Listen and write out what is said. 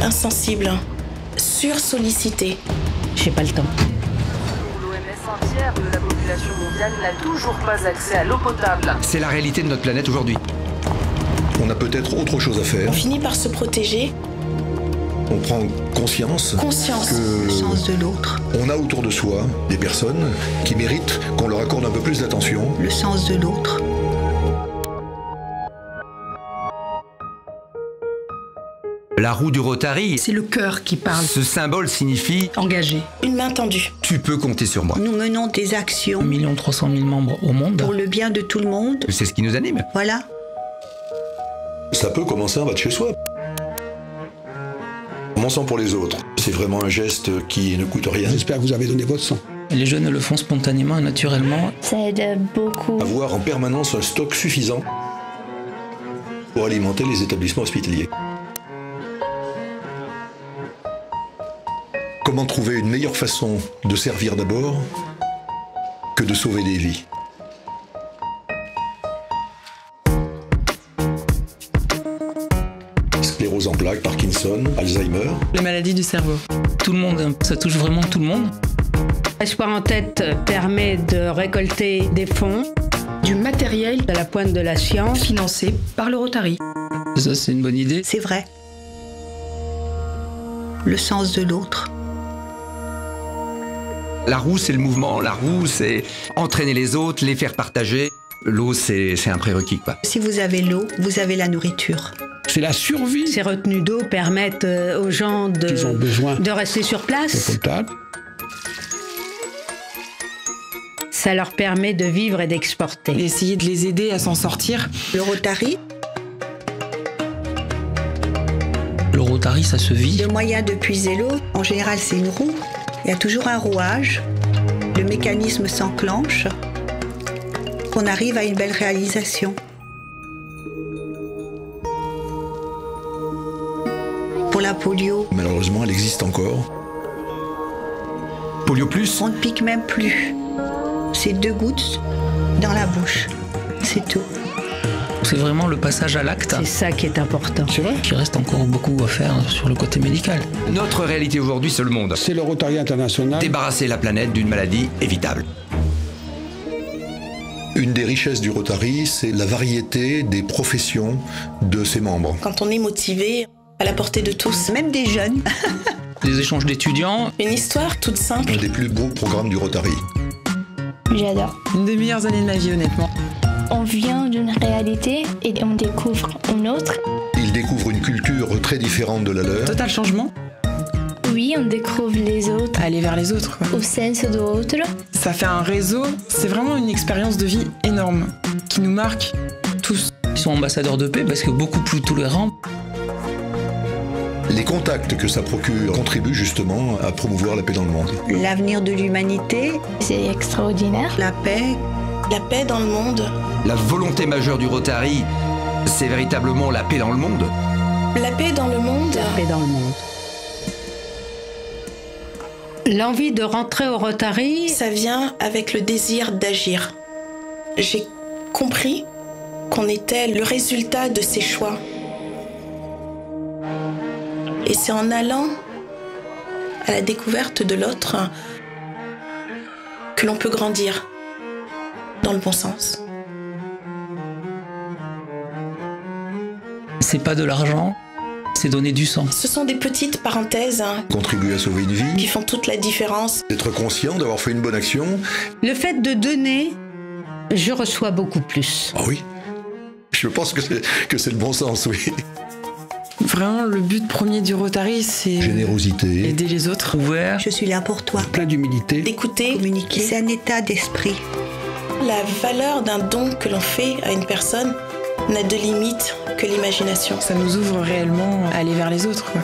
insensible, sursollicité. J'ai pas le temps. L'OMS, un tiers de la population mondiale n'a toujours pas accès à l'eau potable. C'est la réalité de notre planète aujourd'hui. On a peut-être autre chose à faire. On finit par se protéger. On prend conscience que le sens de l'autre. On a autour de soi des personnes qui méritent qu'on leur accorde un peu plus d'attention. Le sens de l'autre. La roue du Rotary, C'est le cœur qui parle. ce symbole signifie Engagé. Une main tendue. tu peux compter sur moi. Nous menons des actions 1 300 000 membres au monde. pour le bien de tout le monde. C'est ce qui nous anime. Voilà. Ça peut commencer en bas de chez soi. Commençons pour les autres. C'est vraiment un geste qui ne coûte rien. J'espère que vous avez donné votre sang. Les jeunes le font spontanément et naturellement. Ça aide beaucoup. Avoir en permanence un stock suffisant pour alimenter les établissements hospitaliers. Comment trouver une meilleure façon de servir d'abord que de sauver des vies? Sclérose en plaques, Parkinson, Alzheimer. Les maladies du cerveau. Tout le monde, ça touche vraiment tout le monde. Espoir en tête permet de récolter des fonds, du matériel à la pointe de la science, financé par le Rotary. Ça, c'est une bonne idée. C'est vrai. Le sens de l'autre. La roue, c'est le mouvement. La roue, c'est entraîner les autres, les faire partager. L'eau, c'est un prérequis, quoi. Si vous avez l'eau, vous avez la nourriture. C'est la survie. Ces retenues d'eau permettent aux gens Ils ont besoin de rester sur d'eau place. potable. Ça leur permet de vivre et d'exporter. Essayer de les aider à s'en sortir. Le Rotary, Le Rotary, ça se vit. le moyen de puiser l'eau, en général c'est une roue. Il y a toujours un rouage. Le mécanisme s'enclenche. On arrive à une belle réalisation. Pour la polio, Malheureusement, elle existe encore. Polio plus, on ne pique même plus. C'est 2 gouttes dans la bouche. C'est tout. C'est vraiment le passage à l'acte. C'est ça qui est important. C'est vrai. Il reste encore beaucoup à faire sur le côté médical. notre réalité aujourd'hui, c'est le monde. C'est le Rotary International. Débarrasser la planète d'une maladie évitable. Une des richesses du Rotary, c'est la variété des professions de ses membres. Quand on est motivé, à la portée de tous. Même des jeunes. Des échanges d'étudiants. Une histoire toute simple. Un des plus beaux programmes du Rotary. J'adore. Une des meilleures années de ma vie, honnêtement. On vient d'une réalité et on découvre une autre. Ils découvrent une culture très différente de la leur. Total changement. Oui, on découvre les autres. Aller vers les autres, quoi. Au sens de l'autre. Ça fait un réseau. C'est vraiment une expérience de vie énorme qui nous marque tous. Ils sont ambassadeurs de paix parce que beaucoup plus tolérants. Les contacts que ça procure contribuent justement à promouvoir la paix dans le monde. L'avenir de l'humanité, C'est extraordinaire. la paix. La paix dans le monde. La volonté majeure du Rotary, c'est véritablement la paix dans le monde. La paix dans le monde. Paix dans le monde. L'envie de rentrer au Rotary, Ça vient avec le désir d'agir. J'ai compris qu'on était le résultat de ses choix. Et c'est en allant à la découverte de l'autre que l'on peut grandir dans le bon sens. C'est pas de l'argent, c'est donner du sang. Ce sont des petites parenthèses Contribuer à sauver une qui vie, font toute la différence. être conscient d'avoir fait une bonne action. le fait de donner, je reçois beaucoup plus. Ah oui, je pense que c'est le bon sens, oui. Vraiment, le but premier du Rotary, c'est Générosité, aider les autres. Ouvert. Je suis là pour toi. Plein d'humilité. D'écouter Communiquer. C'est un état d'esprit. la valeur d'un don que l'on fait à une personne n'a de limite que l'imagination. Ça nous ouvre réellement à aller vers les autres, quoi.